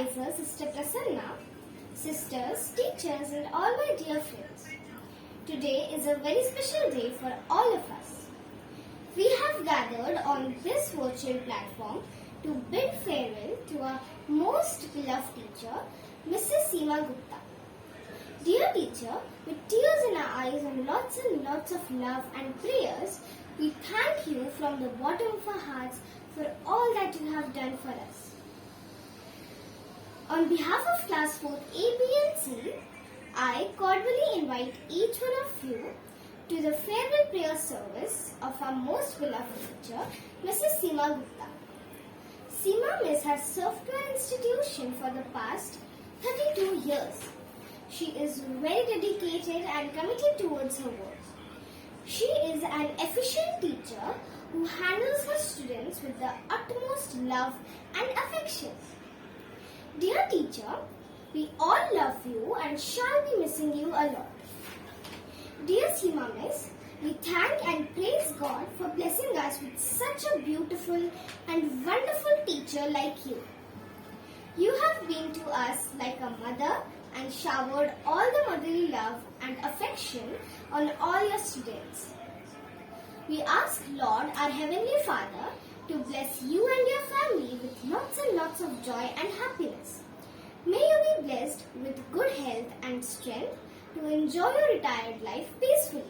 advisor, Sister Prasanna, sisters, teachers, and all my dear friends. Today is a very special day for all of us. We have gathered on this virtual platform to bid farewell to our most beloved teacher, Mrs. Seema Gupta. Dear teacher, with tears in our eyes and lots of love and prayers, we thank you from the bottom of our hearts for all that you have done for us. On behalf of Class 4th A, B and C, I cordially invite each one of you to the farewell prayer service of our most beloved teacher, Mrs. Seema Gupta. Seema Miss has served to our institution for the past 32 years. She is very dedicated and committed towards her work. She is an efficient teacher who handles her students with the utmost love and affection. Dear teacher, we all love you and shall be missing you a lot. Dear Seema Miss, we thank and praise God for blessing us with such a beautiful and wonderful teacher like you. You have been to us like a mother and showered all the motherly love and affection on all your students. We ask Lord, our Heavenly Father, to bless you and your family with lots and lots of joy and happiness. May you be blessed with good health and strength to enjoy your retired life peacefully.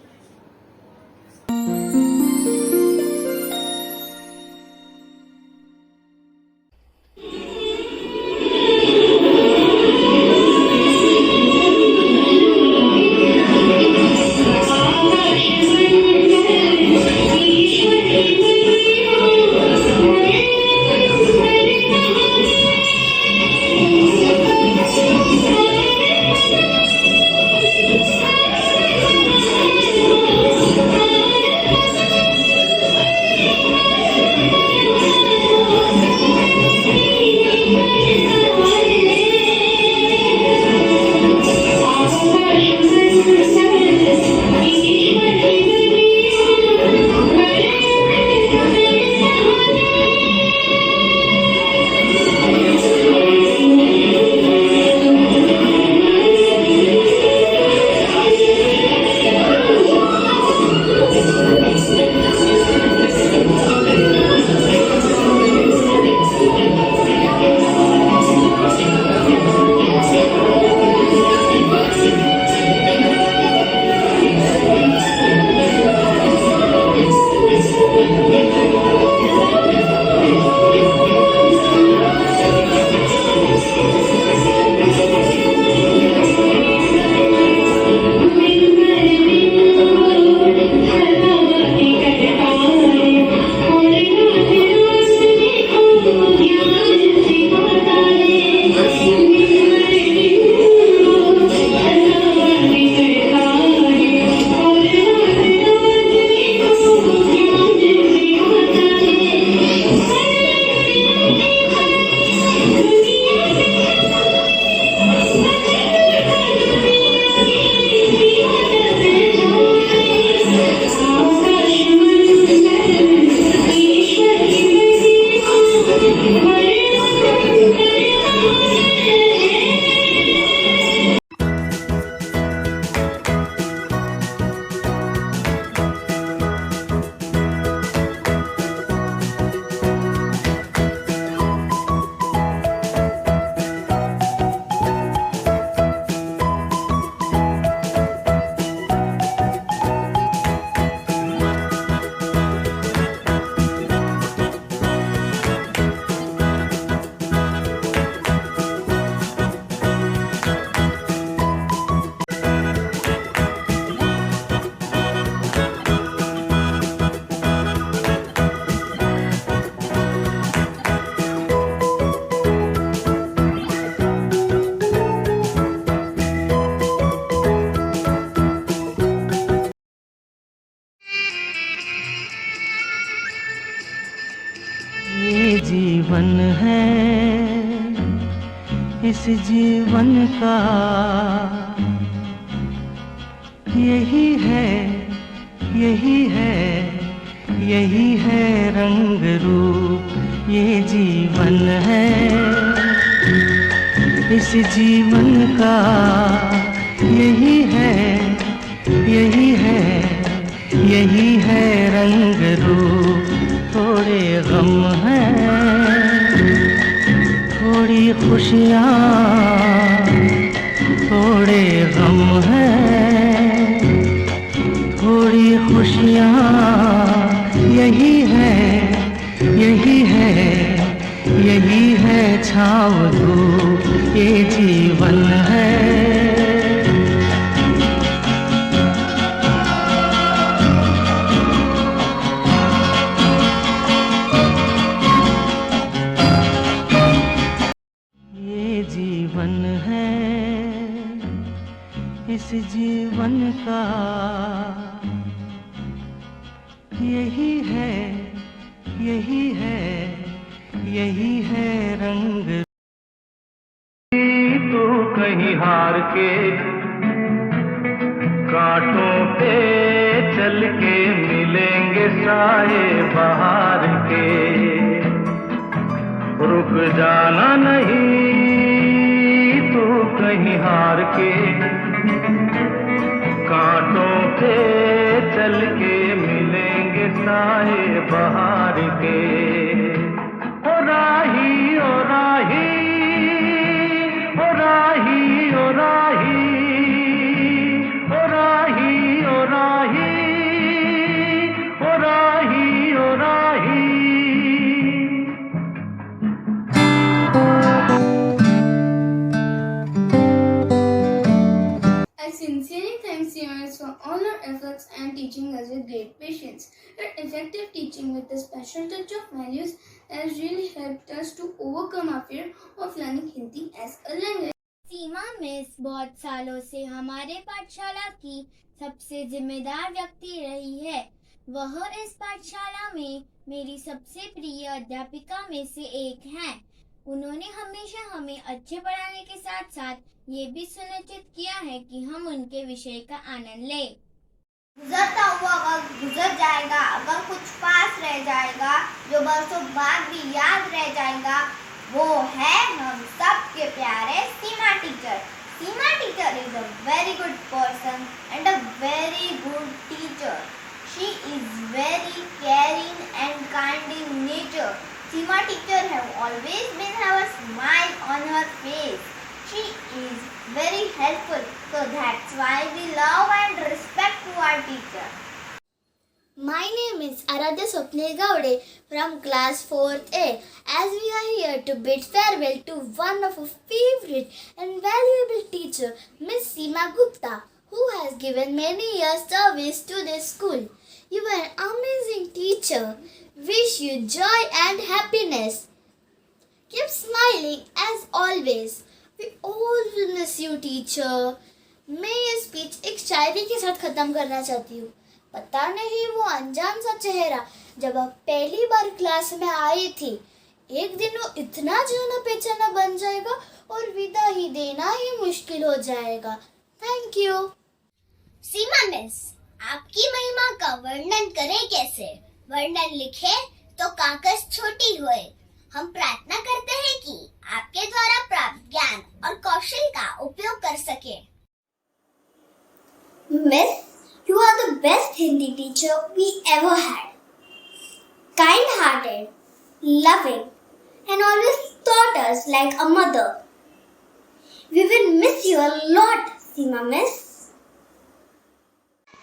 जीवन है इस जीवन का यही है यही है रंग रूप ये जीवन है इस जीवन का यही है, यही है, यही है रंग रूप। थोड़े गम हैं, थोड़ी खुशियाँ, थोड़े गम हैं, थोड़ी खुशियाँ। यही है, यही है, यही है छाँव धूप, ये जीवन है। ये जीवन है, इस जीवन का यही है, यही है, यही है रंग। तू कहीं हार के कांटों पे चल के मिलेंगे साए बहार के। रुक जाना नहीं तू कहीं हार के, कांटों पे चल के मिलेंगे साए बहार के। ओ राही, ओ राही, ओ राही, ओ राही, ओ राही, ओ राही, ओ राही, ओ राही। I sincerely thank CMS for all our efforts and teaching us with great patience. Your effective teaching with a special touch of values has really helped us to overcome our fear of learning Hindi as a language. Seema miss बहुत सालों से हमारे पाठशाला की सबसे जिम्मेदार व्यक्ति रही है। वह इस पाठशाला में मेरी सबसे प्रिय अध्यापिका में से एक हैं। उन्होंने हमेशा हमें अच्छे पढ़ाने के साथ साथ ये भी सुनिश्चित किया है कि हम उनके विषय का आनंद लें। गुजरता हुआ वक्त गुजर जाएगा, अगर कुछ पास रह जाएगा जो बरसों बाद भी याद रह जाएगा, वो है हम सबके प्यारे Seema teacher. Seema teacher is a very good person and a very good teacher. She is very caring and kind in nature. Seema teacher have always been have a smile on her face. She is very helpful, so that's why we love and respect to our teacher. My name is Aradhya Swapnil Gowde from class 4th A. As we are here to bid farewell to one of our favorite and valuable teacher, Miss Seema Gupta, who has given many years service to this school. You are an amazing teacher. Wish you joy and happiness. Keep smiling as always. We all will miss you, teacher. मैं ये speech एक शायरी के साथ खत्म करना चाहती हूँ। पता नहीं वो अनजान सा चेहरा जब आप पहली बार क्लास में आई थी, एक दिन वो इतना जाना पहचाना बन जाएगा और विदा ही देना ही मुश्किल हो जाएगा। Thank you. सीमा मिस, आपकी महिमा का वर्णन करें कैसे? वर्णन लिखे तो कागज छोटी होए। हम प्रार्थना करते हैं कि आपके द्वारा प्राप्त ज्ञान और कौशल का उपयोग कर सके। Miss, you are the best Hindi teacher we ever had. Kind-hearted, loving, and always taught us like a mother. We will miss you a lot, Seema Miss.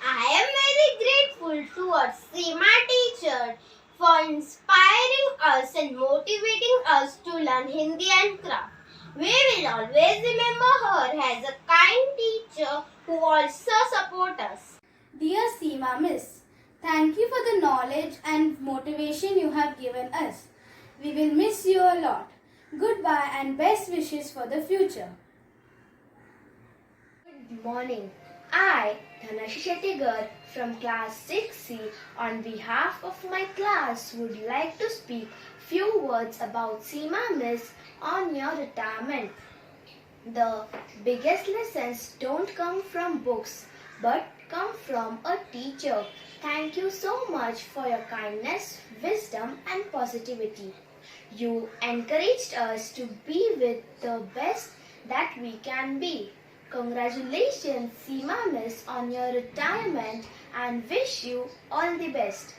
I am very grateful towards Seema teacher for inspiring us and motivating us to learn Hindi and craft. We will always remember her as a kind teacher who also support us. Dear Seema Miss, thank you for the knowledge and motivation you have given us. We will miss you a lot. Goodbye and best wishes for the future. Good morning. I, Dhanashi Shettigar from class 6C, on behalf of my class would like to speak few words about Seema Miss on your retirement. The biggest lessons don't come from books but come from a teacher. Thank you so much for your kindness, wisdom and positivity. You encouraged us to be with the best that we can be. Congratulations, Seema Miss, on your retirement and wish you all the best.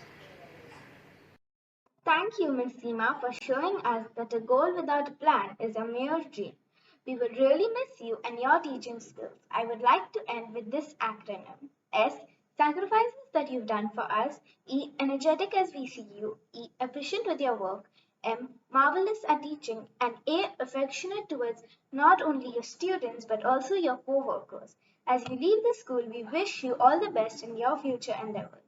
Thank you, Ms. Seema, for showing us that a goal without a plan is a mere dream. We will really miss you and your teaching skills. I would like to end with this acronym. S. Sacrifices that you've done for us. E. Energetic as we see you. E. Efficient with your work. M. Marvelous at teaching. And A. Affectionate towards not only your students but also your co-workers. As you leave the school, we wish you all the best in your future endeavors.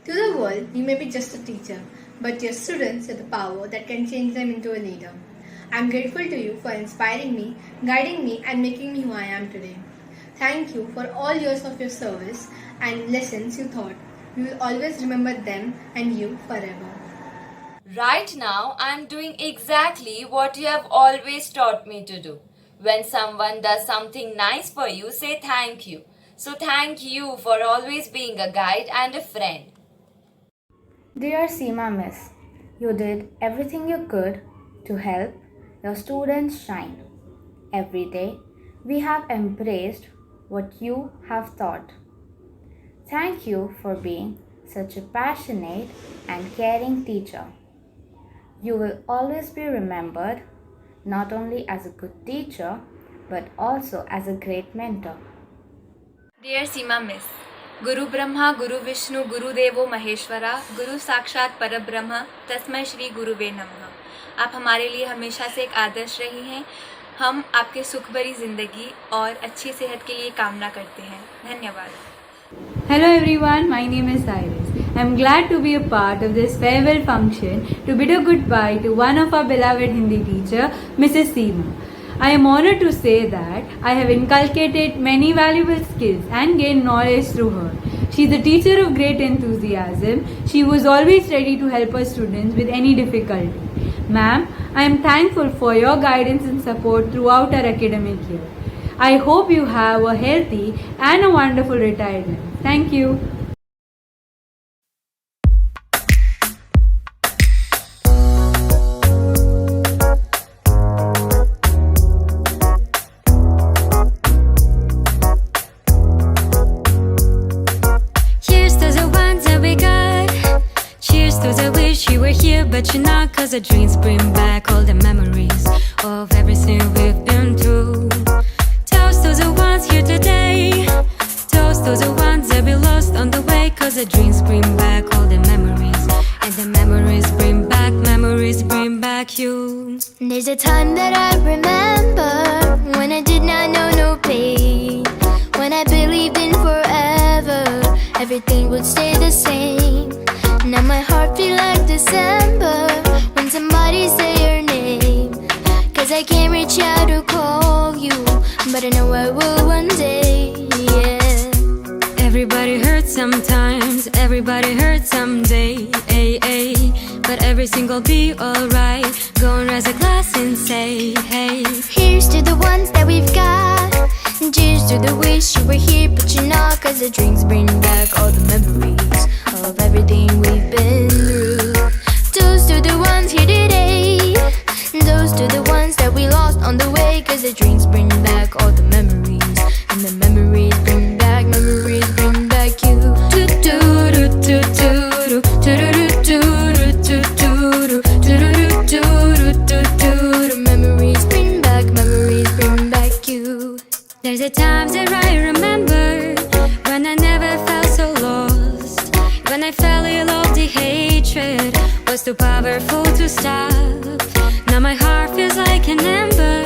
To the world, you may be just a teacher, but your students have the power that can change them into a leader. I'm grateful to you for inspiring me, guiding me, and making me who I am today. Thank you for all years of your service and lessons you taught. We will always remember them and you forever. Right now, I'm doing exactly what you have always taught me to do. When someone does something nice for you, say thank you. So thank you for always being a guide and a friend. Dear Seema Miss, you did everything you could to help your students shine. Every day, we have embraced what you have taught. Thank you for being such a passionate and caring teacher. You will always be remembered not only as a good teacher but also as a great mentor. Dear Seema Miss, Guru Brahma, Guru Vishnu, Guru Devo Maheshwara, Guru Sakshat Parabrahma, तस्मै श्री गुरुवे नमः। आप हमारे लिए हमेशा से एक आदर्श रही हैं। हम आपके सुख भरी जिंदगी और अच्छी सेहत के लिए कामना करते हैं। धन्यवाद। Hello everyone, my name is Iris. I'm glad to be a part of this farewell function to bid a goodbye to one of our beloved Hindi teacher, Mrs. Seema. I am honored to say that I have inculcated many valuable skills and gained knowledge through her. She is a teacher of great enthusiasm. She was always ready to help her students with any difficulty. Ma'am, I am thankful for your guidance and support throughout our academic year. I hope you have a healthy and a wonderful retirement. Thank you. But you're not, 'cause the dreams bring back all the memories of everything we've been through. Toast to the ones here today. Toast to the ones that we lost on the way, 'cause the dreams bring back all the memories. And the memories bring back you. There's a time that I remember when I did not know no pain. When I believed in forever, everything would stay the same. Now my heart feels like December when somebody say your name. 'Cause I can't reach out to call you, but I know I will one day, yeah. Everybody hurts sometimes, everybody hurts someday, ay, ay. But everything will be alright. Go and raise a glass and say, hey. Here's to the ones that we've got. Cheers to the wish you were here, but you're not. 'Cause the drinks bring back all the memories of everything we've been through. Toast to the ones here today. Toast to the ones that we lost on the way. 'Cause the drinks bring back all the memories. And the memories bring back you. Memories bring back you. There's a times that I remember when I never felt so lost. When I fell in love, the hatred was too powerful to stop. Now my heart feels like an ember,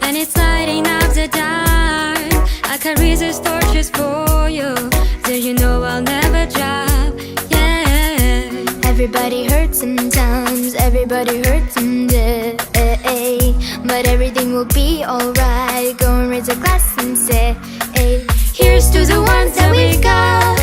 and it's lighting up the dark. I can resist torches for you, so you know I'll never drop, yeah. Everybody hurts sometimes, everybody hurts someday. But everything will be alright. Go and raise a glass and say, hey. Here's to the ones that we got.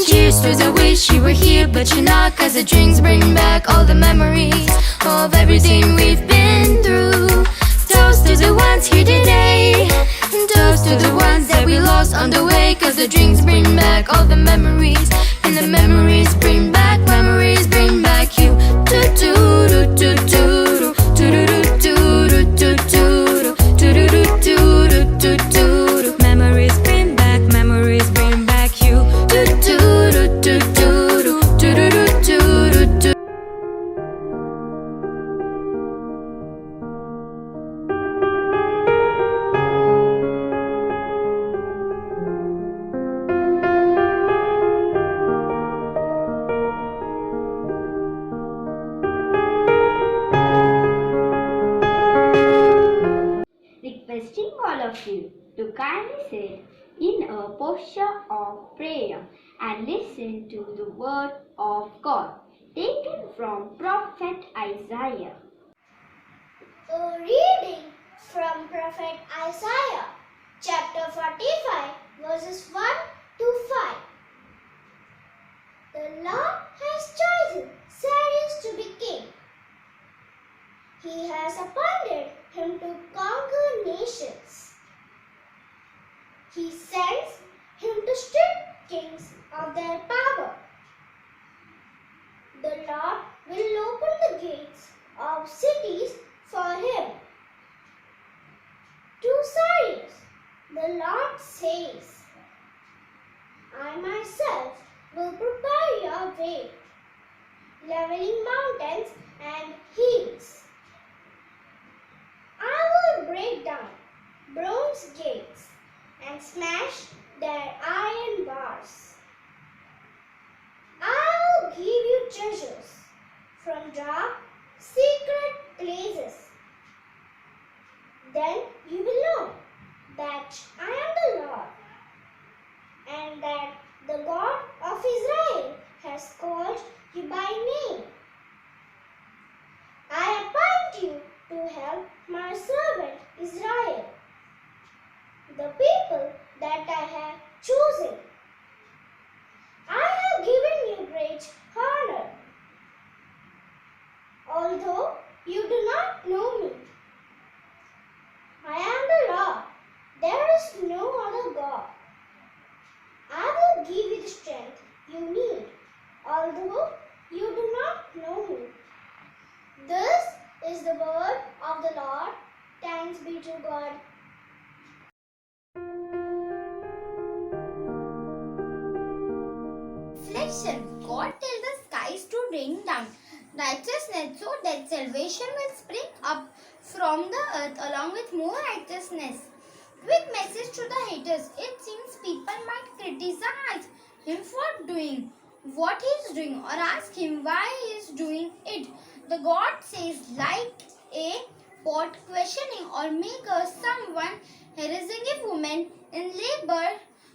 Cheers to the wish you were here, but you're not. 'Cause the drinks bring back all the memories of everything we've been through. Toast to the ones here today. Toast to the ones that we lost on the way. 'Cause the drinks bring back all the memories. And the memories bring back you. Do do do do do do do do do do do do do. of you to kindly sit in a posture of prayer and listen to the word of God taken from Prophet Isaiah. A reading from Prophet Isaiah, chapter 45, verses 1 to 5. The Lord has chosen Cyrus to be king. He has appointed him to conquer nations. He sends him to strip kings of their power. The Lord will open the gates of cities for him. To Cyrus, the Lord says, I myself will prepare your way, leveling mountains and hills. I will break down bronze gates and smash their iron bars. I will give you treasures from dark, secret places. Then you will know that I am the Lord, and that the God of Israel has called you by name. I appoint you to help my servant Israel, the people that I have chosen. I have given you great honor. Although you do not know me, I am the Lord. There is no other God. I will give you the strength you need, although you do not know me. This is the word of the Lord. Thanks be to God. Reflection. God tells the skies to rain down righteousness so that salvation will spring up from the earth along with more righteousness. Quick message to the haters. It seems people might criticize him for doing what he is doing or ask him why he is doing it. The God says, like a pot questioning or maker, someone harassing a woman in labor,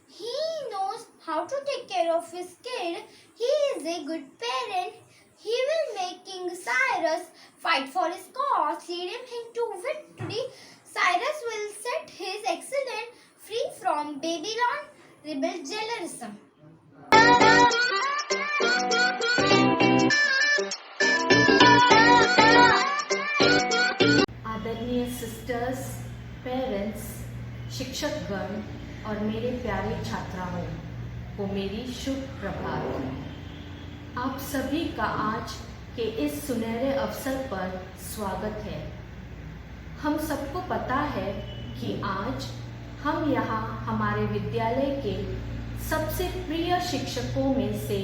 he knows how to take care of his kid. He is a good parent. He will make King Cyrus fight for his cause, leading him to victory. Cyrus will set his excellence free from Babylon rebel jealousy. आदरणीय sisters, parents, शिक्षकगण और मेरे प्यारे छात्राओं को मेरी शुभ प्रभात। आप सभी का आज के इस सुनहरे अवसर पर स्वागत है। हम सबको पता है कि आज हम यहाँ हमारे विद्यालय के सबसे प्रिय शिक्षकों में से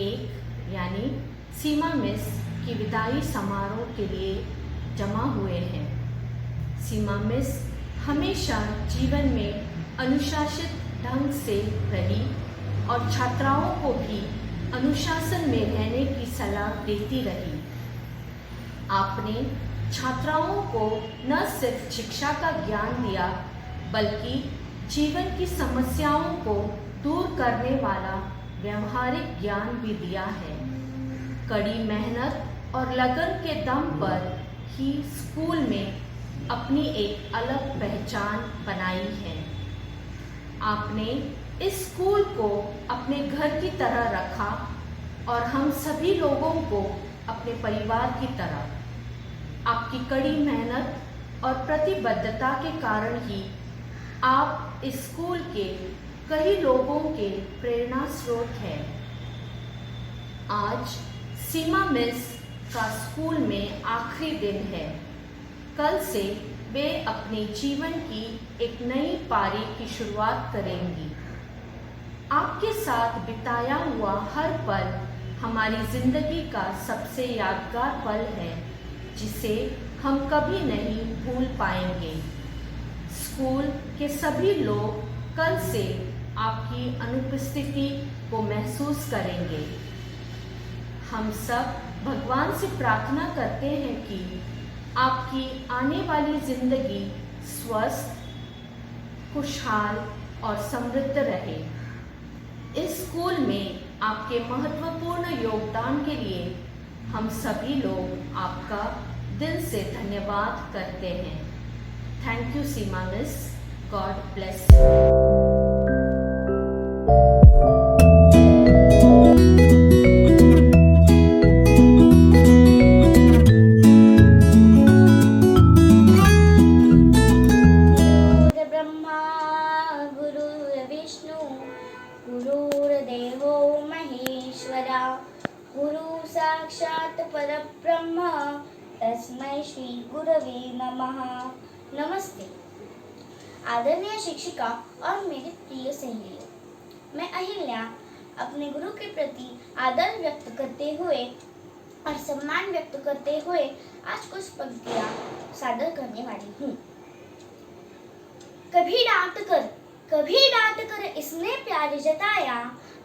एक यानी सीमा मिस की विदाई समारोह के लिए जमा हुए हैं। सीमा मिस हमेशा जीवन में अनुशासित ढंग से रही और छात्राओं को भी अनुशासन में रहने की सलाह देती रही। आपने छात्राओं को न सिर्फ शिक्षा का ज्ञान दिया बल्कि जीवन की समस्याओं को दूर करने वाला व्यवहारिक ज्ञान भी दिया है। कड़ी मेहनत और लगन के दम पर ही स्कूल में अपनी एक अलग पहचान बनाई है। आपने इस स्कूल को अपने घर की तरह रखा और हम सभी लोगों को अपने परिवार की तरह। आपकी कड़ी मेहनत और प्रतिबद्धता के कारण ही आप इस स्कूल के कई लोगों के प्रेरणा स्रोत हैं। आज सीमा मिस का स्कूल में आखिरी दिन है। कल से वे अपने जीवन की एक नई पारी की शुरुआत करेंगी। आपके साथ बिताया हुआ हर पल हमारी जिंदगी का सबसे यादगार पल है जिसे हम कभी नहीं भूल पाएंगे। स्कूल के सभी लोग कल से आपकी अनुपस्थिति को महसूस करेंगे। हम सब भगवान से प्रार्थना करते हैं कि आपकी आने वाली जिंदगी स्वस्थ, खुशहाल और समृद्ध रहे। इस स्कूल में आपके महत्वपूर्ण योगदान के लिए हम सभी लोग आपका दिल से धन्यवाद करते हैं। Thank you Seema miss, God bless you. गुरुर्देवो महेश्वरा, गुरु साक्षात परब्रह्म, तस्मै श्री गुरवे नमः। नमस्ते आदरणीय शिक्षिका और मेरे प्रिय सहेलियों, मैं अहिल्या अपने गुरु के प्रति आदर व्यक्त करते हुए और सम्मान व्यक्त करते हुए आज कुछ पंक्तियां सादर करने वाली हूँ। कभी डांट कर इसने प्यार जताया,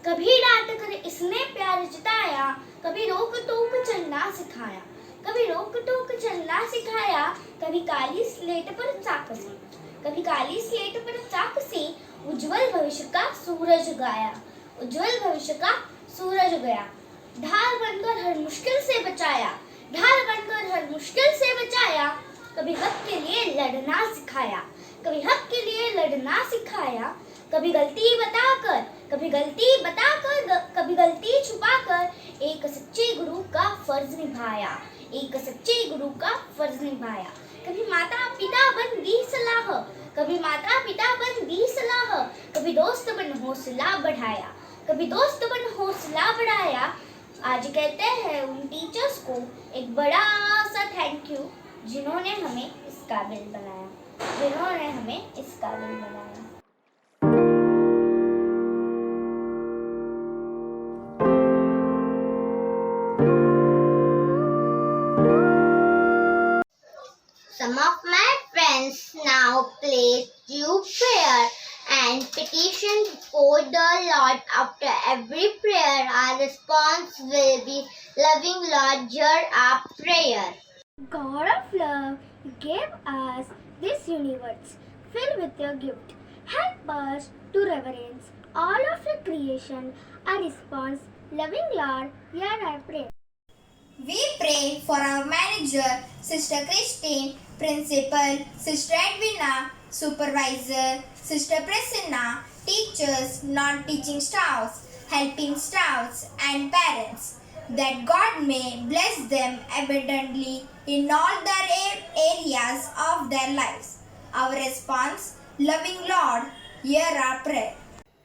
कभी डांट कर इसने प्यार जताया, कभी रोक टोक चलना सिखाया, कभी रोक टोक चलना सिखाया, कभी काली स्लेट पर चाक से, कभी काली स्लेट पर चाक से उज्जवल भविष्य का सूरज गाया, उज्जवल भविष्य का सूरज गया। ढाल बनकर हर मुश्किल से बचाया, ढाल बनकर हर मुश्किल से बचाया, कभी हक के लिए लड़ना सिखाया, कभी हक के लिए लड़ना सिखाया, कभी गलती बताकर, कभी गलती छुपाकर एक सच्चे गुरु का फर्ज निभाया, एक सच्चे गुरु का फर्ज निभाया। कभी माता पिता बन दी सलाह, कभी माता पिता बन दी सलाह, कभी दोस्त बन हौसला बढ़ाया, कभी दोस्त बन हौसला बढ़ाया। आज कहते हैं उन टीचर्स को एक बड़ा सा थैंक यू जिन्होंने हमें इस काबिल बनाया, जिन्होंने हमें इस काबिल बनाया। Some of my friends now place due prayer and petition before the Lord. After every prayer, our response will be, loving Lord, hear our prayer. God of love, you gave us this universe filled with your gift. Help us to reverence all of your creation. Our response, loving Lord, hear our prayer. We pray for our manager, Sister Christine, Principal, Sister Edwina, Supervisor, Sister Prasanna, teachers, non-teaching staffs, helping staffs and parents, that God may bless them abundantly in all their areas of their lives. Our response, loving Lord, hear our prayer.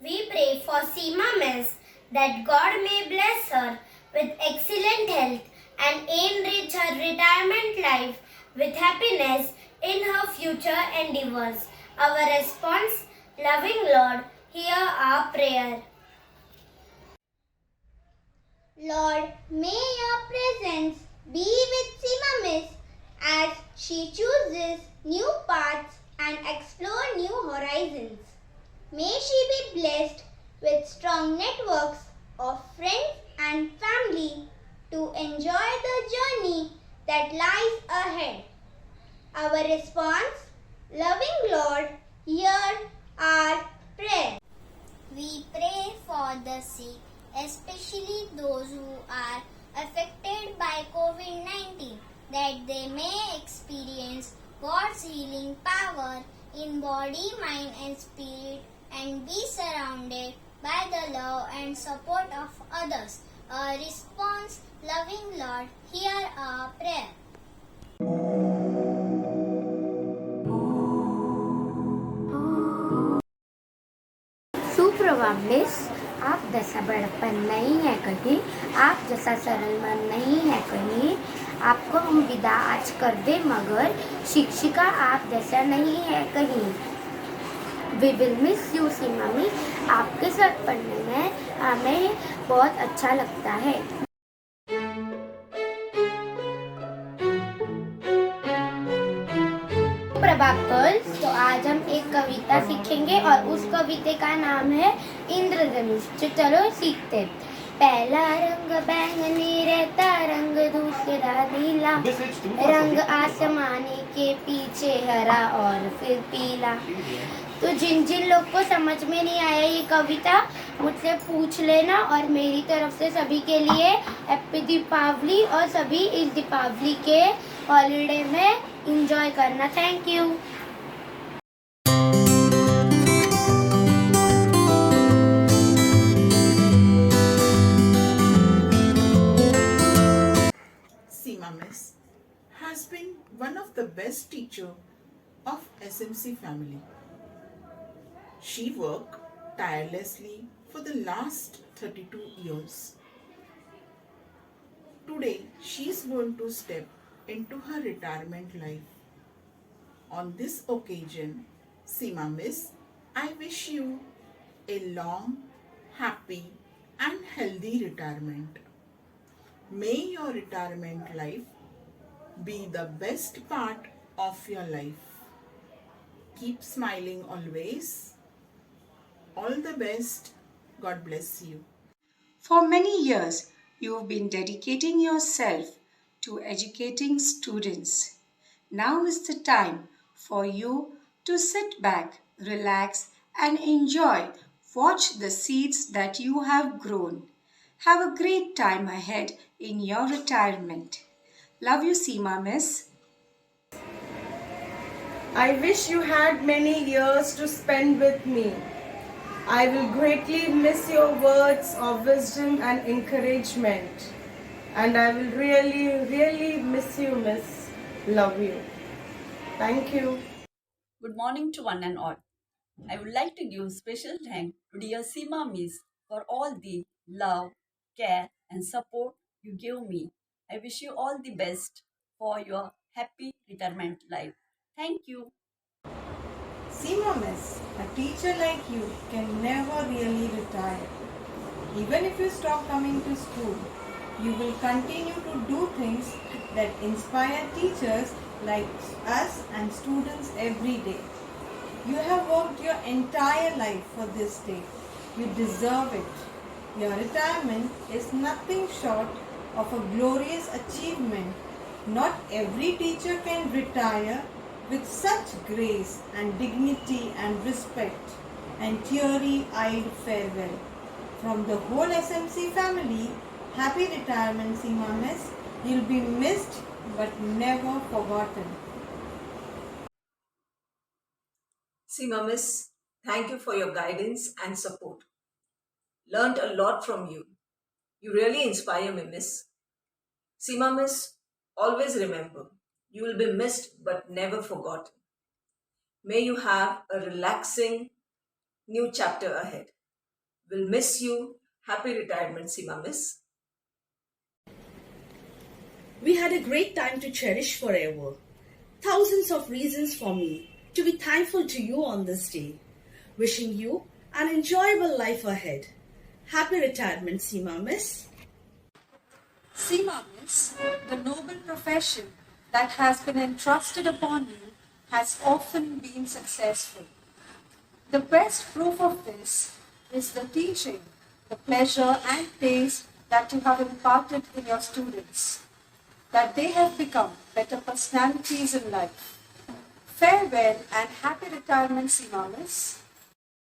We pray for Seema Miss that God may bless her with excellent health and enrich her retirement life with happiness in her future endeavors. Our response, loving Lord, hear our prayer. Lord, may your presence be with Seema Miss as she chooses new paths and explore new horizons. May she be blessed with strong networks of friends and family to enjoy the journey that lies ahead. Our response, loving Lord, hear our prayer. We pray for the sick, especially those who are affected by COVID-19, that they may experience God's healing power in body, mind and spirit, and be surrounded by the love and support of others. Our response, loving Lord, hear our prayer. सुप्रभात miss, आप जैसा बड़प्पन नहीं है कहीं, आप जैसा सरल मन नहीं है कहीं। आपको हम विदा आज कर दे मगर शिक्षिका आप जैसा नहीं है कहीं। We will miss you Seema miss, आपके साथ पढ़ने में हमें बहुत अच्छा लगता है। प्रभात गर्ल्स, तो आज हम एक कविता सीखेंगे और उस कविता का नाम है इंद्रधनुष। चलो सीखते। पहला रंग बैंगनी रहता, रंग दूसरा नीला, रंग आसमानी के पीछे हरा और फिर पीला। तो जिन जिन लोग को समझ में नहीं आया ये कविता मुझसे पूछ लेना, और मेरी तरफ से सभी के लिए हैप्पी दीपावली, और सभी इस दीपावली के हॉलीडे में एंजॉय करना। Thank you. Seema Miss has been one of the best teacher of SMC family. She worked tirelessly for the last 32 years. Today, she is going to step into her retirement life. On this occasion, Seema Miss, I wish you a long, happy and healthy retirement. May your retirement life be the best part of your life. Keep smiling always. All the best. God bless you. For many years, you've been dedicating yourself to educating students. Now is the time for you to sit back, relax, and enjoy. Watch the seeds that you have grown. Have a great time ahead in your retirement. Love you, Seema Miss. I wish you had many years to spend with me. I will greatly miss your words of wisdom and encouragement. And I will really, really miss you, Miss. Love you. Thank you. Good morning to one and all. I would like to give special thanks to dear Seema Miss for all the love, care and support you give me. I wish you all the best for your happy retirement life. Thank you. Seema Miss, a teacher like you can never really retire. Even if you stop coming to school, you will continue to do things that inspire teachers like us and students every day. You have worked your entire life for this day. You deserve it. Your retirement is nothing short of a glorious achievement. Not every teacher can retire with such grace and dignity and respect and teary-eyed farewell. From the whole SMC family, happy retirement, Seema Miss. You'll be missed but never forgotten. Seema Miss, thank you for your guidance and support. Learned a lot from you. You really inspire me, Miss. Seema Miss, always remember, you will be missed but never forgotten. May you have a relaxing new chapter ahead. We'll miss you. Happy retirement, Seema Miss. We had a great time to cherish forever. Thousands of reasons for me to be thankful to you on this day. Wishing you an enjoyable life ahead. Happy retirement, Seema Miss. Seema Miss, the noble profession that has been entrusted upon you has often been successful. The best proof of this is the teaching, the pleasure and taste that you have imparted in your students, that they have become better personalities in life. Farewell and happy retirement, Seema Miss.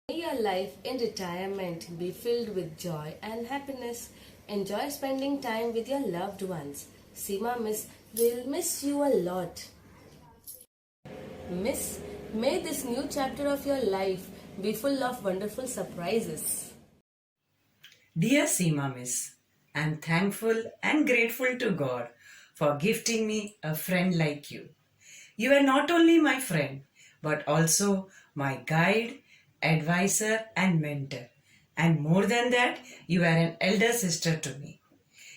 May your life in retirement be filled with joy and happiness. Enjoy spending time with your loved ones. Seema Miss will miss you a lot. Miss, may this new chapter of your life be full of wonderful surprises. Dear Seema Miss, I am thankful and grateful to God for gifting me a friend like you. You are not only my friend, but also my guide, advisor and mentor. And more than that, you are an elder sister to me.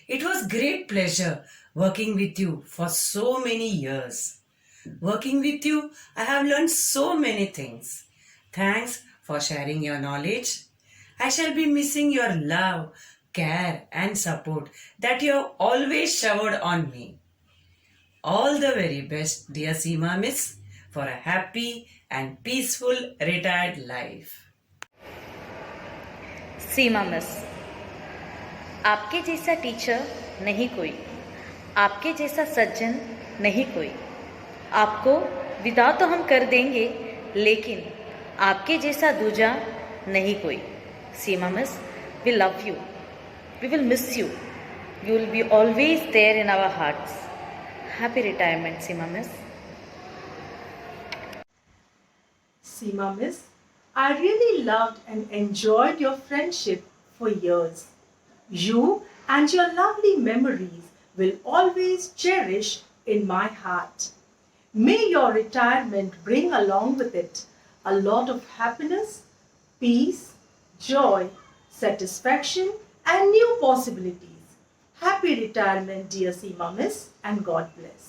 It was great pleasure working with you for so many years. Working with you, I have learned so many things. Thanks for sharing your knowledge. I shall be missing your love, care and support that you have always showered on me. All the very best, dear Seema Miss, for a happy and peaceful retired life. Seema Miss, आपके जैसा teacher नहीं कोई, आपके जैसा सज्जन नहीं कोई। आपको विदा तो हम कर देंगे, लेकिन आपके जैसा दूजा नहीं कोई। Seema miss, we love you, we will miss you, you will be always there in our hearts. Happy retirement, Seema Miss. Seema Miss, I really loved and enjoyed your friendship for years. You and your lovely memories will always cherish in my heart. May your retirement bring along with it a lot of happiness, peace, joy, satisfaction, and new possibilities. Happy retirement, dear Seema Miss, and God bless.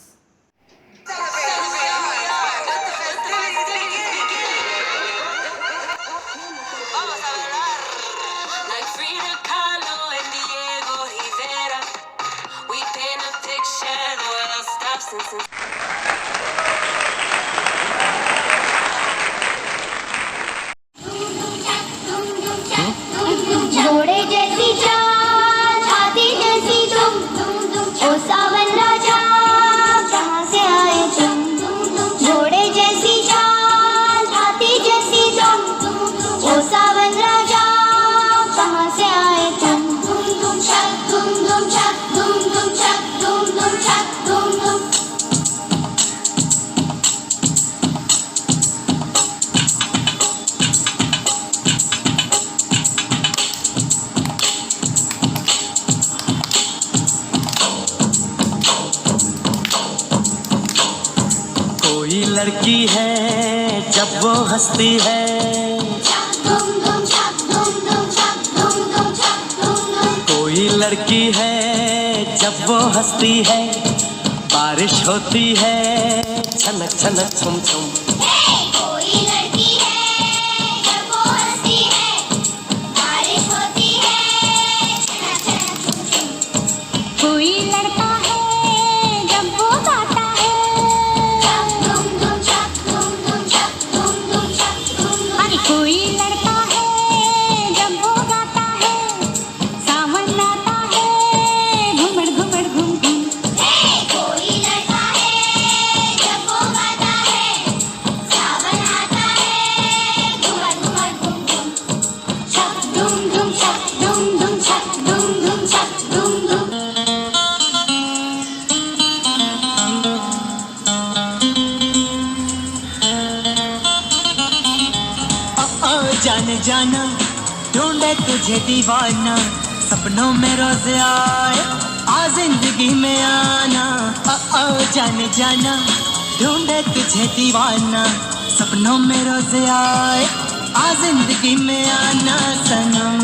Like Frida Kahlo and Diego Rivera, we paint a picture that will stop since. घोड़े जैसी चाल, हाथी जैसी तुम, ओ सावन राजा कहाँ से आए तुम? घोड़े जैसी चाल, हाथी जैसी तुम, ओ सावन राजा कहाँ से आए तुम? धूम धूम छक, धूम धूम छक, धूम धूम छक, धूम धूम छक, धूम धूम। कोई लड़की है जब वो हंसती है, कोई लड़की है जब वो हंसती है, बारिश होती है छनक छनक छुम छुम। कोई लड़की है जब वो हंसती है, बारिश होती है छनक छनक छुम छुम। कोई लड़का है जब वो गाता है, कोई लड़का है जब वो गाता है, सावन आता है घुमड़ घुमड़ घुम घुम। कोई लड़का है जब वो गाता है, सावन आता है घुमड़ घुमड़ घुम घुम। छक धूम धूम छक, धूम धूम छक, धूम धूम छक, धूम धूम। जाने जाना ढूंढे तुझे दीवाना, सपनों में रोज आए आ जिंदगी में आना। जाने जाना ढूंढे तुझे दीवाना, सपनों में रोज आए आ जिंदगी में आना सनम।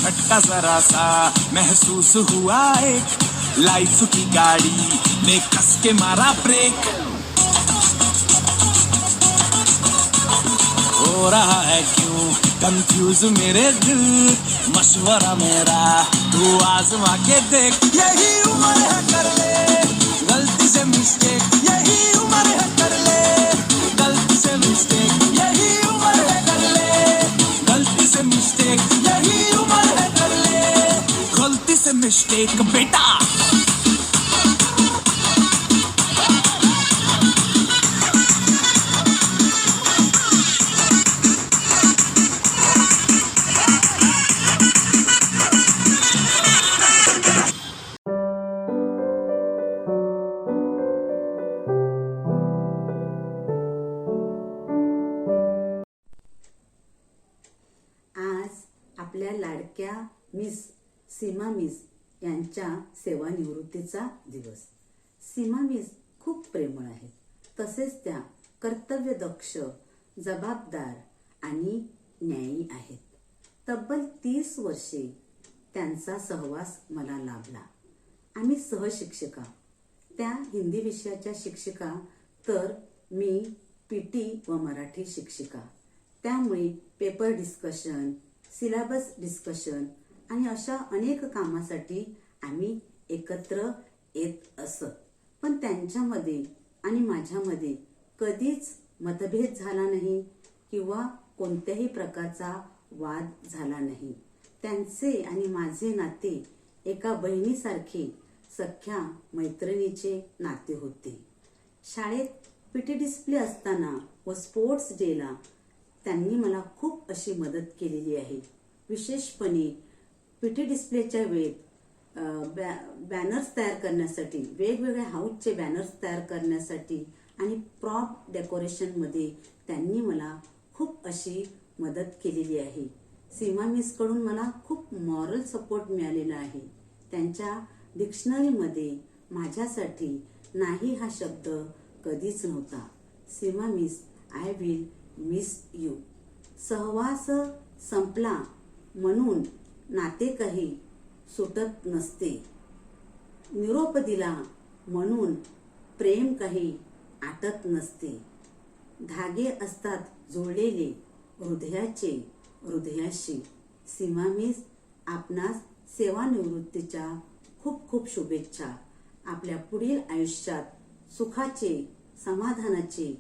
झटका जरा सा महसूस हुआ एक, लाइफ की गाड़ी ने कस के मारा ब्रेक। हो रहा है क्यों कंफ्यूज मेरे दिल, मशवरा मेरा तू आजमा के देख। यही उम्र है कर ले गलती से मिस्टेक, यही उम्र है कर ले गलती से मिस्टेक, यही उम्र है कर ले गलती से मिस्टेक, यही उम्र है कर ले गलती से मिस्टेक बेटा। आपल्या लाडक्या मिस सीमा मिस यांच्या सेवानिवृत्तीचा दिवस। सीमा मिस खूप प्रेमळ आहेत, तसेच त्या कर्तव्यदक्ष, जबाबदार आणि न्यायी आहेत। तब्बल 30 वर्षे त्यांचा सहवास मला लाभला। आम्ही सहशिक्षिका त्या हिंदी विषयाच्या शिक्षिका, तर मी PT व मराठी शिक्षिका. त्यामुळे पेपर डिस्कशन, सिलेबस डिस्कशन आणि अशा अनेक कामासाठी आम्ही एकत्र येत असत. पण त्यांच्यामध्ये आणि माझ्यामध्ये कधीच मतभेद झाला नाही किंवा कोणत्याही प्रकारचा वाद झाला नाही. त्यांचे आणि माझे नाते एका बहिणीसारखे, सख्या मैत्रिणीचे नाते होते. शाळेत PT डिस्प्ले असताना व स्पोर्ट्स डेला त्यांनी मला खूप अशी मदत केलेली आहे. विशेषपणे PT डिस्प्लेच्या वेळेत बॅनर्स तयार करण्यासाठी, वेगवेगळ्या हाऊसचे बॅनर्स तयार करण्यासाठी आणि प्रॉप डेकोरेशनमध्ये त्यांनी मला खूप अशी मदत केलेली आहे. सीमा मिसकडून मला खूप मॉरल सपोर्ट मिळालेला आहे. त्यांच्या डिक्शनरीमध्ये माझ्यासाठी नाही हा शब्द कधीच नव्हता. Seema miss, I will miss you. सहवास संपला म्हणून नाते काही सुटत नसते. निरोप दिला म्हणून प्रेम काही आटत नसते. धागे असतात जोडलेले हृदयाचे हृदयाशी. सीमा मिस, आपणास सेवानिवृत्तीच्या खूप खूप शुभेच्छा. आपल्या पुढील आयुष्यात सुखाचे, समाधानाचे,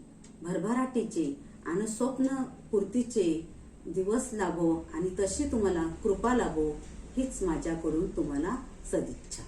भरभराटीचे आणि स्वप्नपूर्तीचे दिवस लाभो आणि तशी तुम्हाला कृपा लाभो, हीच माझ्याकडून तुम्हाला सदिच्छा.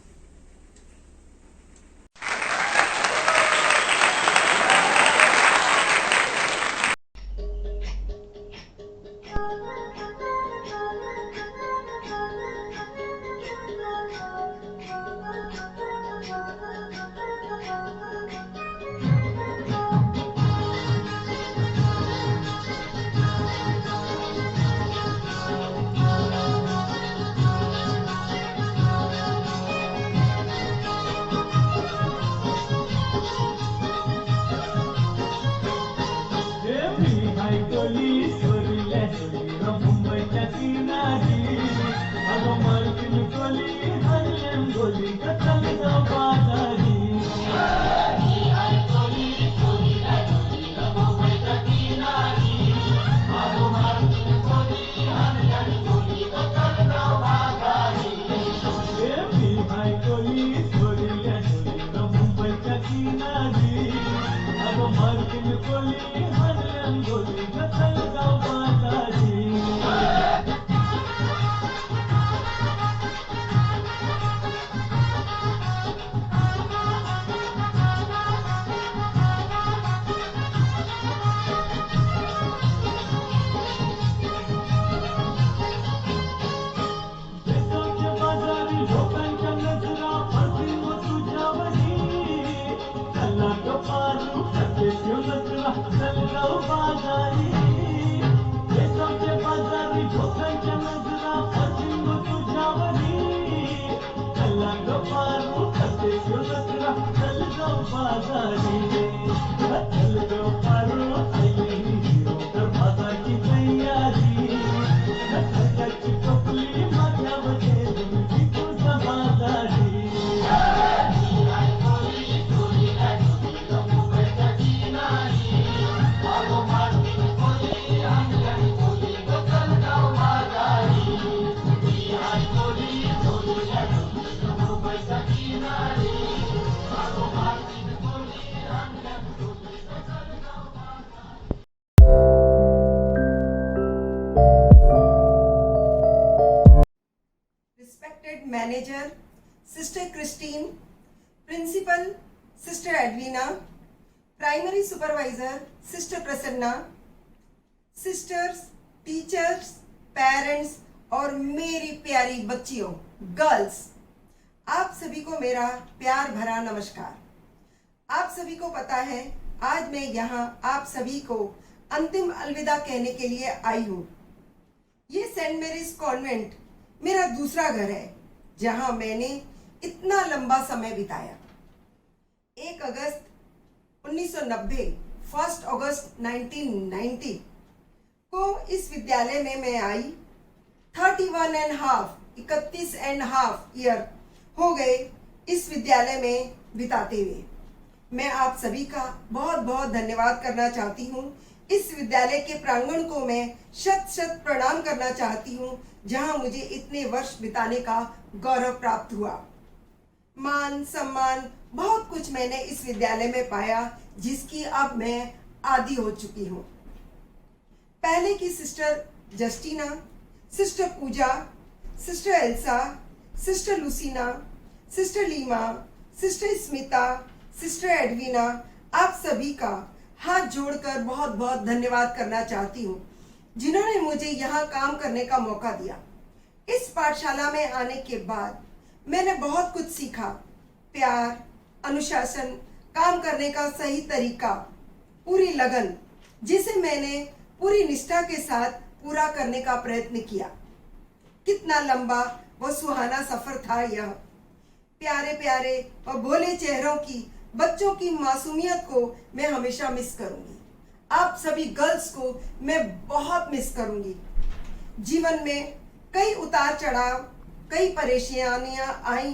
Manager, Sister Christine, Principal, Sister Edwina, Primary Supervisor, Sister Prasanna, Sisters, Teachers, Parents और मेरी प्यारी बच्चियों, गर्ल्स, आप सभी को मेरा प्यार भरा नमस्कार. आप सभी को पता है आज मैं यहाँ आप सभी को अंतिम अलविदा कहने के लिए आई हूँ. ये सेंट मेरीज कॉन्वेंट मेरा दूसरा घर है जहां मैंने इतना लंबा समय बिताया. 1 अगस्त 1990, 1 अगस्त 1990 को इस विद्यालय में मैं आई. 31 एंड हाफ ईयर हो गए इस विद्यालय में बिताते हुए मैं आप सभी का बहुत बहुत धन्यवाद करना चाहती हूँ। इस विद्यालय के प्रांगण को मैं शत शत प्रणाम करना चाहती हूँ, जहाँ मुझे इतने वर्ष बिताने का गौरव प्राप्त हुआ। मान सम्मान बहुत कुछ मैंने इस विद्यालय में पाया, जिसकी अब मैं आदी हो चुकी हूँ। पहले की sister Justina, sister Pooja, sister Elsa, sister Lucina, sister Leema, sister Smita, sister Edwina, आप सभी का हाथ जोड़कर बहुत बहुत धन्यवाद करना चाहती हूँ, जिन्होंने मुझे यहाँ काम करने का मौका दिया। इस पाठशाला में आने के बाद मैंने बहुत कुछ सीखा। प्यार, अनुशासन, काम करने का सही तरीका, पूरी लगन, जिसे मैंने पूरी निष्ठा के साथ पूरा करने का प्रयत्न किया। कितना लंबा व सुहाना सफर था यह। प्यारे प्यारे और भोले चेहरों की, बच्चों की मासूमियत को मैं हमेशा मिस करूंगी। आप सभी गर्ल्स को मैं बहुत मिस करूंगी। जीवन में कई उतार चढ़ाव, कई परेशानियां आई,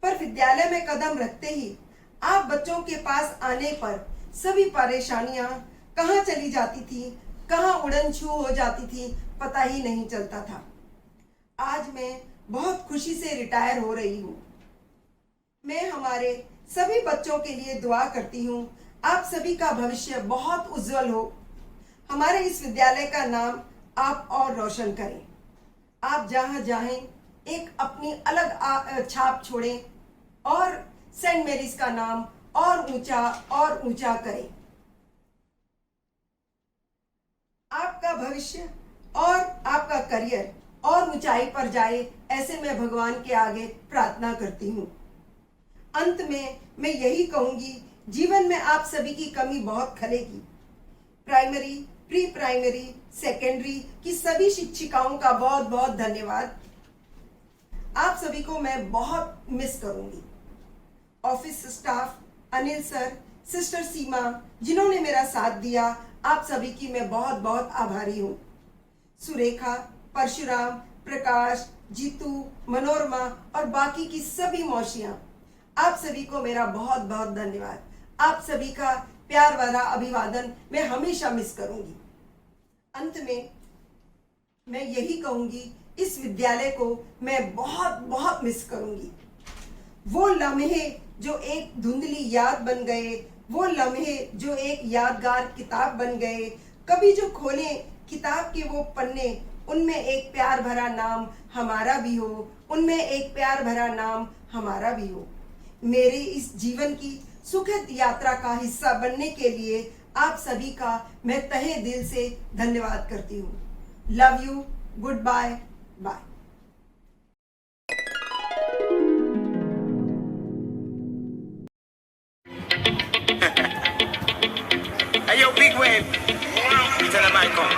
पर विद्यालय में कदम रखते ही आप बच्चों के पास आने पर सभी परेशानियां कहाँ चली जाती थी, कहाँ उड़न छू हो जाती थी, पता ही नहीं चलता था। आज मैं बहुत खुशी से रिटायर हो रही हूँ। मैं हमारे सभी बच्चों के लिए दुआ करती हूँ। आप सभी का भविष्य बहुत उज्जवल हो। हमारे इस विद्यालय का नाम आप और रोशन करें। आप जहाँ जाएं एक अपनी अलग छाप छोड़ें और सेंट मेरीज का नाम और ऊंचा करें। आपका भविष्य और आपका करियर और ऊंचाई पर जाए, ऐसे मैं भगवान के आगे प्रार्थना करती हूँ। अंत में मैं यही कहूंगी, जीवन में आप सभी की कमी बहुत खलेगी। प्राइमरी, प्री प्राइमरी, सेकेंडरी की सभी शिक्षिकाओं का बहुत बहुत धन्यवाद। आप सभी को मैं बहुत मिस करूंगी। Office staff, Anil sir, sister Seema, जिन्होंने मेरा साथ दिया, आप सभी की मैं बहुत बहुत आभारी हूँ। सुरेखा, परशुराम, प्रकाश, जीतू, मनोरमा और बाकी की सभी मौसियाँ, आप सभी को मेरा बहुत बहुत धन्यवाद। आप सभी का प्यार भरा अभिवादन मैं हमेशा मिस करूंगी। अंत में मैं यही कहूंगी, इस विद्यालय को मैं बहुत बहुत मिस करूंगी। वो लम्हे जो एक धुंधली याद बन गए, वो लम्हे जो एक यादगार किताब बन गए, कभी जो खोले किताब के वो पन्ने, उनमें एक प्यार भरा नाम हमारा भी हो, उनमें एक प्यार भरा नाम हमारा भी हो। मेरे इस जीवन की सुखद यात्रा का हिस्सा बनने के लिए आप सभी का मैं तहे दिल से धन्यवाद करती हूँ। Love you, goodbye, bye. Hey yo, big wave. Tell them I come.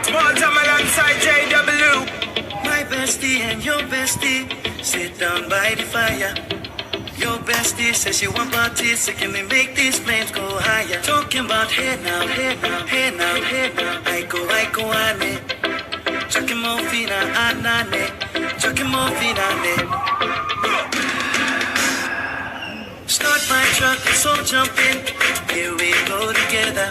Small time alongside JW. My bestie and your bestie sit down by the fire. Your bestie says she want parties, so can we make these flames go higher? Talking about hey now, hey now, hey now, hey now. I go, ane. Chucking more fina, anane. Chucking more fina, ane. Start my truck, let's all jump in. Here we go together.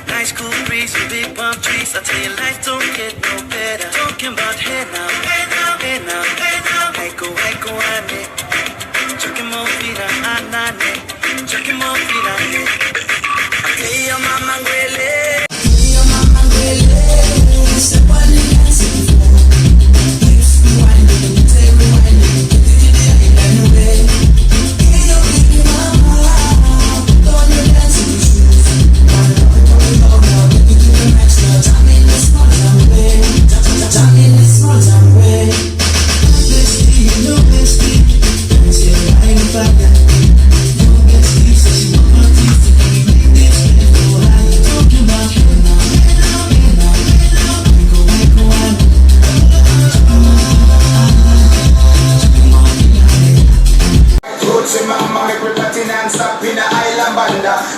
Nice cool breeze with big palm trees. I tell you, life don't get no better. Talking about hey now, hey now, hey now, hey now. I go, ane. Chucking more fina, anane. Chucking more fina, ane. Hey yo, mama ngwele.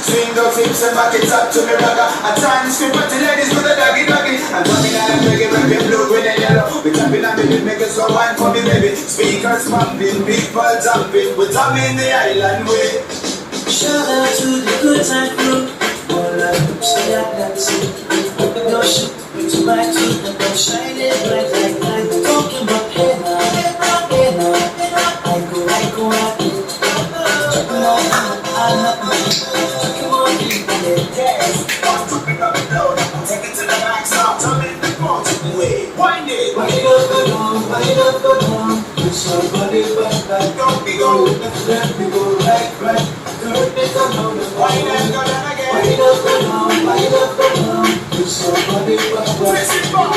Swing those hips and back it up to me ragga. A time scream but the ladies do the doggy doggy. And coming out and reggae, rap your blue, green and yellow. We tapping on the beat, make it so wine for me. me baby. Speakers pumping, people jumping, but I'm in the island way. Shout out to the good time crew. All I do say I dancing. No shit to my teeth and I'm shining bright like light. Talking about hey now, hey now, hey now, hey now. I go, I go. Come on, I'm not me. Come on, Yes, I'm talking up and low. Take it to the max out. I'm in the mountain way. Wind it. wind up, go down, wind up, go down. It's somebody back. Don't be go. Let me go right. Turn it around, Wind and go down again. wind up, go down, wind up, go down. It's somebody back. Twist it back.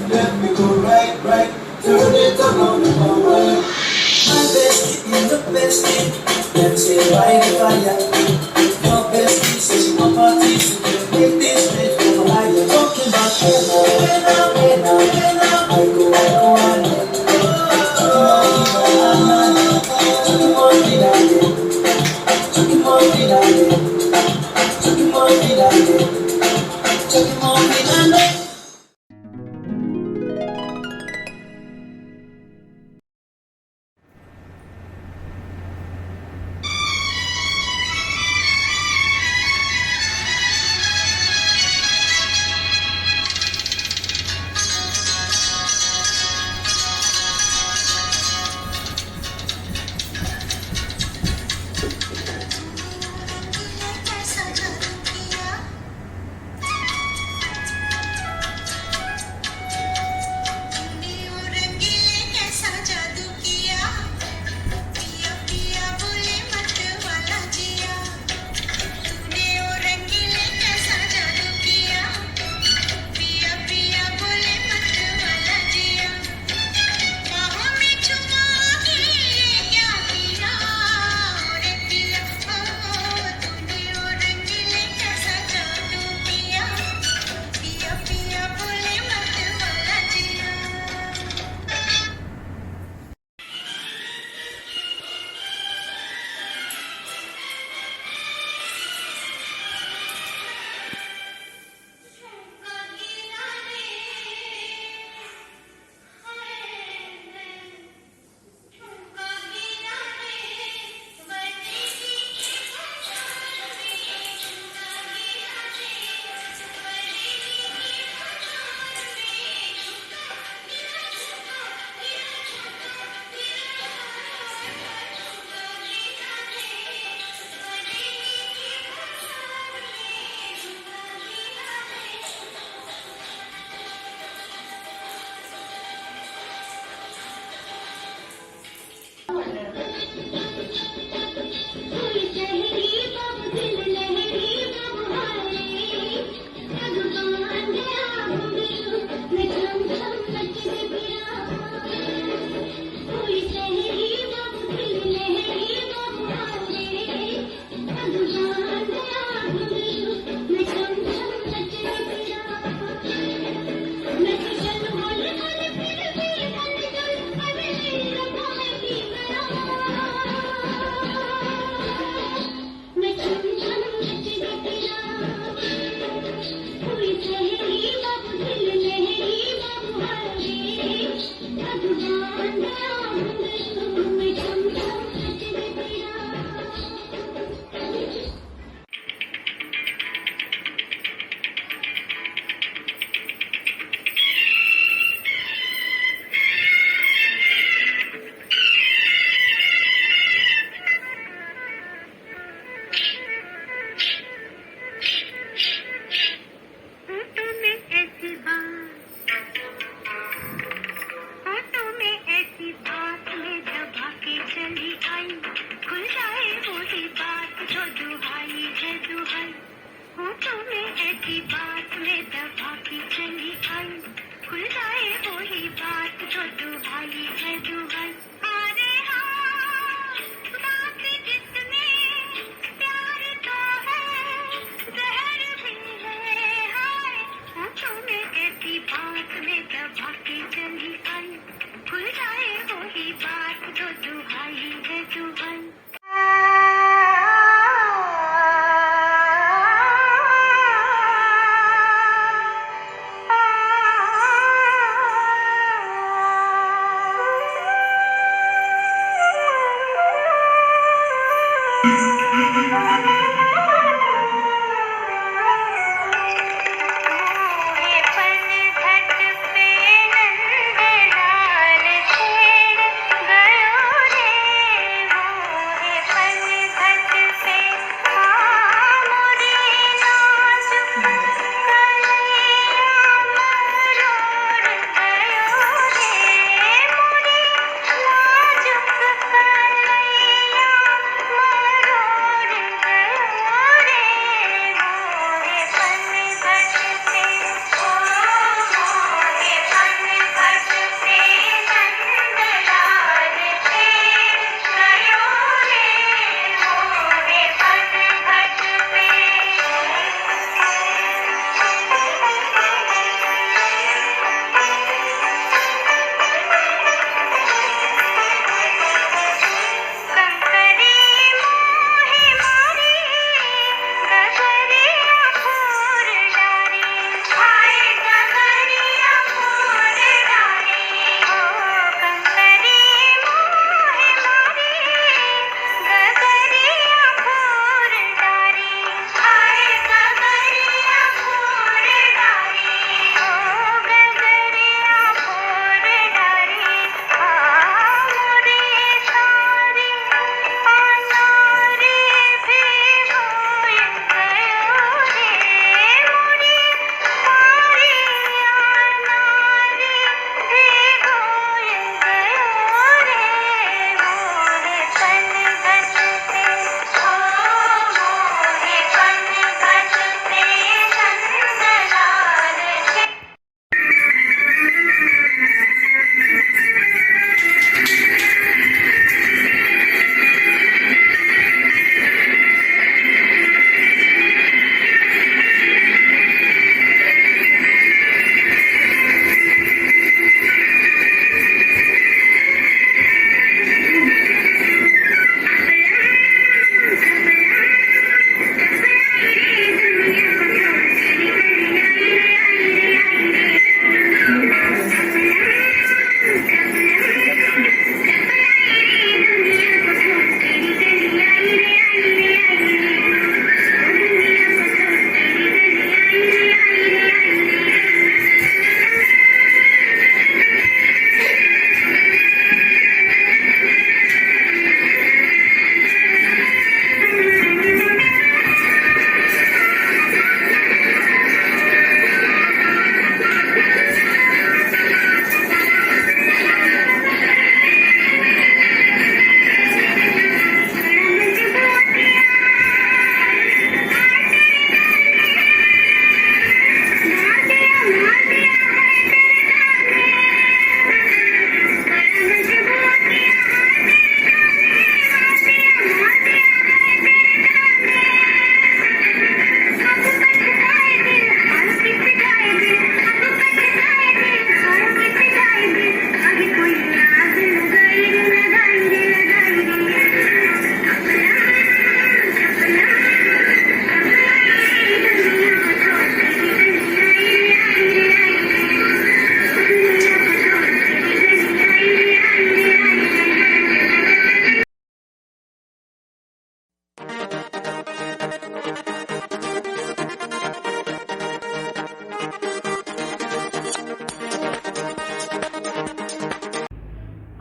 Let me go right. Turn it around, my bestie in the bestie. Let's say by the fire. Your bestie says she want parties. So you make this straight for the higher. Talking about hey now. I go.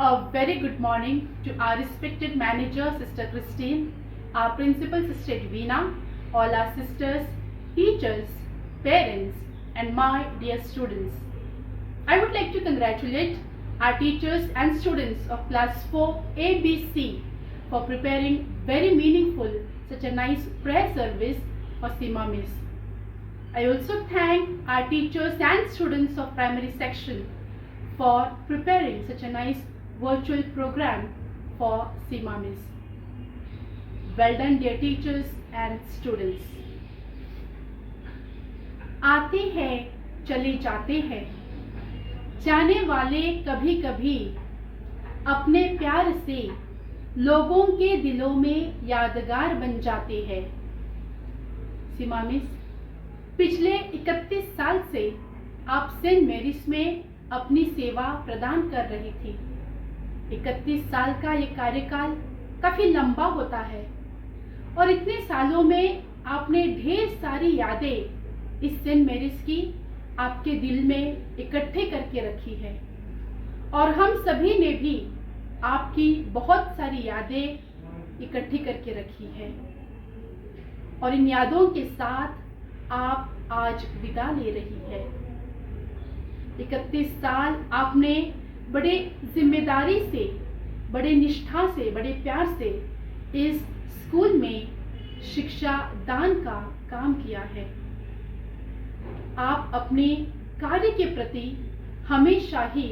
a very good morning to our respected manager, Sister Christine, our principal, Sister Edwina, all our sisters, teachers, parents, and my dear students. I would like to congratulate our teachers and students of class 4 ABC for preparing very meaningful, such a nice prayer service for Seema Miss. I also thank our teachers and students of primary section for preparing such a nice virtual program for Seema Miss. Well done, dear teachers and students. आते हैं चले जाते हैं, जाने वाले कभी कभी अपने प्यार से लोगों के दिलों में यादगार बन जाते हैं। सीमा मिस, पिछले 31 साल से आप सेंट मेरिस में अपनी सेवा प्रदान कर रही थी। 31 साल का ये कार्यकाल काफी लंबा होता है और इतने सालों में आपने ढेर सारी यादें इस सेंट मेरिस की आपके दिल में इकट्ठे करके रखी है और हम सभी ने भी आपकी बहुत सारी यादें इकट्ठी करके रखी है और इन यादों के साथ आप आज विदा ले रही है। 31 साल आपने बड़े जिम्मेदारी से, बड़े निष्ठा से, बड़े प्यार से इस स्कूल में शिक्षा दान का काम किया है। आप अपने कार्य के प्रति हमेशा ही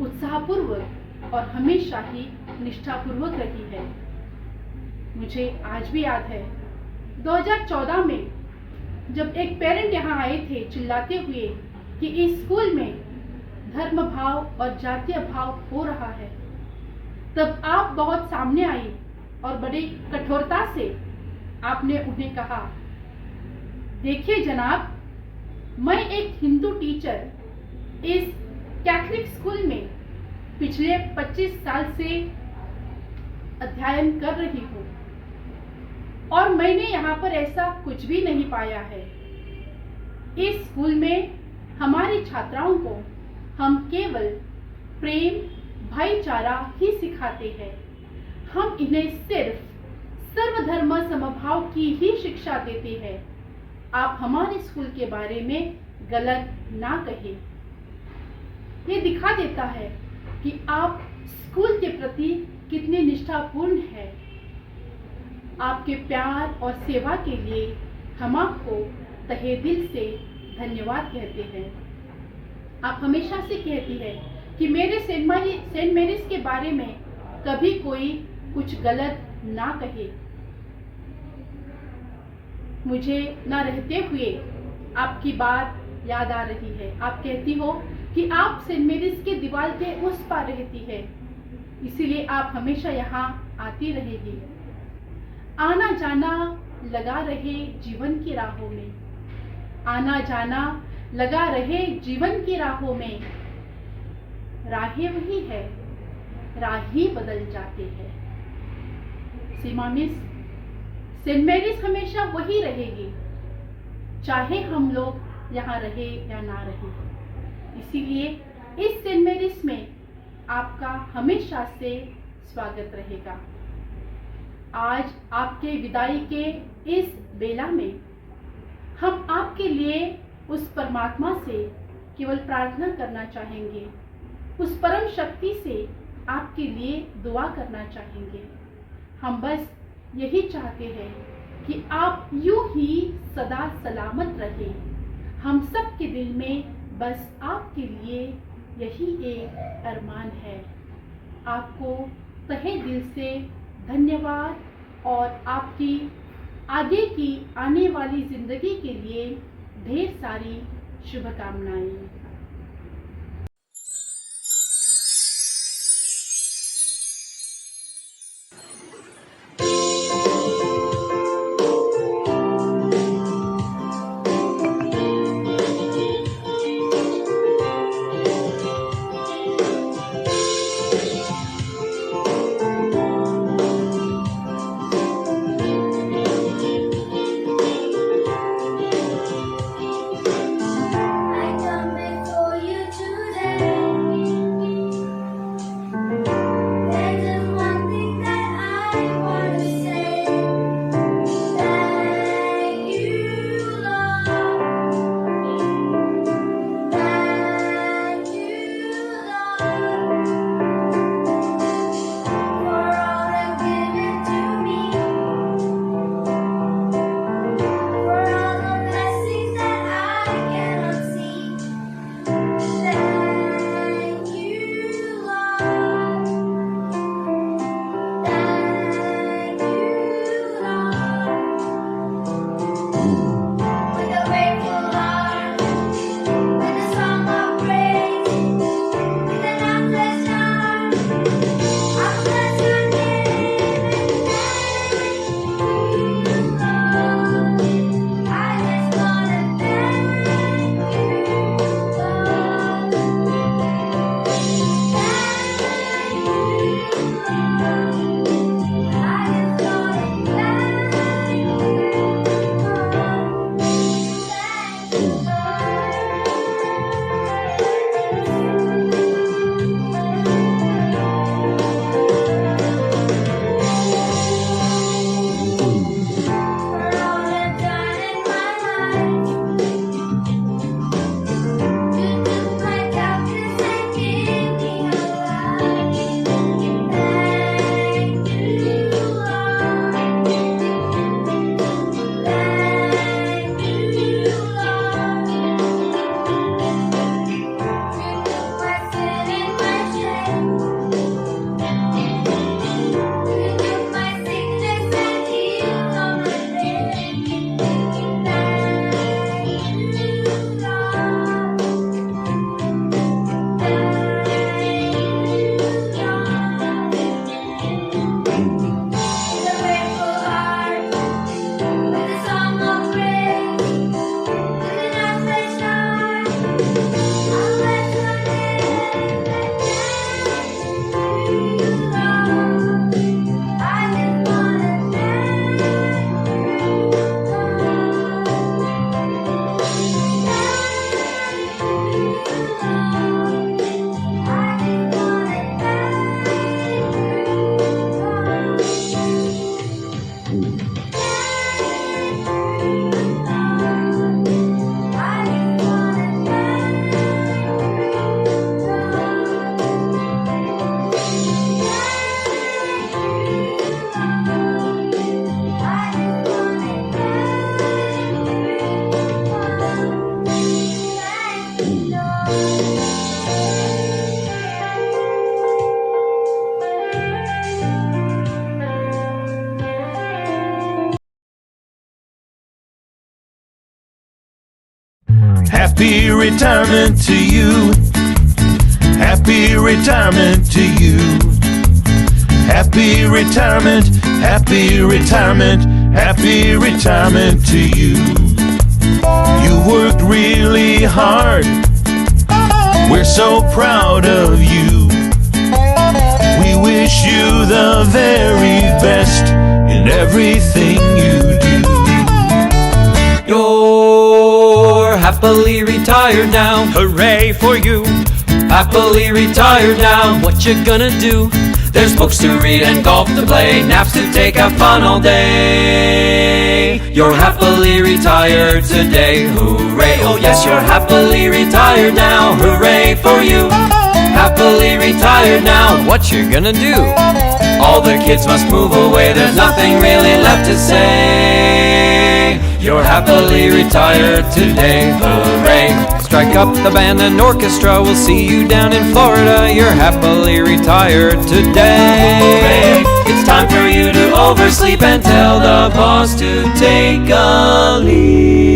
उत्साहपूर्वक और हमेशा ही निष्ठापूर्वक रही है। मुझे आज भी याद है 2014 में जब एक पेरेंट यहाँ आए थे चिल्लाते हुए कि इस स्कूल में धर्म भाव और जातीय भाव हो रहा है, तब आप बहुत सामने आई और बड़ी कठोरता से आपने उन्हें कहा, देखिए जनाब, मैं एक हिंदू टीचर इस कैथलिक स्कूल में पिछले 25 साल से अध्ययन कर रही हूँ और मैंने यहाँ पर ऐसा कुछ भी नहीं पाया है। इस स्कूल में हमारी छात्राओं को हम केवल प्रेम, भाईचारा ही सिखाते हैं। हम इन्हें सिर्फ सर्वधर्म समभाव की ही शिक्षा देते हैं। आप हमारे स्कूल के बारे में गलत ना कहें। ये दिखा देता है कि आप स्कूल के प्रति कितने निष्ठापूर्ण हैं। आपके प्यार और सेवा के लिए हम आपको तहे दिल से धन्यवाद कहते हैं। आप हमेशा से कहती है कि मेरे सेंट मेरिस के बारे में कभी कोई कुछ गलत ना कहे। मुझे न रहते हुए आपकी बात याद आ रही है। आप कहती हो कि आप सेंट मेरिस के दीवार के उस पार रहती है, इसीलिए आप हमेशा यहाँ आती रहेगी। आना जाना लगा रहे जीवन की राहों में, आना जाना लगा रहे जीवन की राहों में, राहें वही है, राह ही बदल जाते हैं। सीमा मिस, सेंट मेरिस हमेशा वही रहेगी, चाहे हम लोग यहाँ रहे या ना रहे। इसीलिए इस सेंट मेरिस में आपका हमेशा से स्वागत रहेगा। आज आपके विदाई के इस बेला में हम आपके लिए उस परमात्मा से केवल प्रार्थना करना चाहेंगे, उस परम शक्ति से आपके लिए दुआ करना चाहेंगे। हम बस यही चाहते हैं कि आप यूं ही सदा सलामत रहें। हम सब के दिल में बस आपके लिए यही एक अरमान है। आपको तहे दिल से धन्यवाद और आपकी आगे की आने वाली जिंदगी के लिए ढेर सारी शुभकामनाएं। I come Happy retirement to you. Happy retirement to you. Happy retirement, happy retirement, happy retirement to you. You worked really hard. We're so proud of you. We wish you the very best in everything you do. You're happily retired now. Hooray for you. Happily retired now. What you gonna do? There's books to read and golf to play, naps to take, have fun all day. You're happily retired today. Hooray. Oh yes, you're happily retired now. Hooray for you. Happily retired now. What you gonna do? All the kids must move away. There's nothing really left to say. You're happily retired today. Hooray. Strike up the band and orchestra. We'll see you down in Florida. You're happily retired today. Hooray. It's time for you to oversleep and tell the boss to take a leave.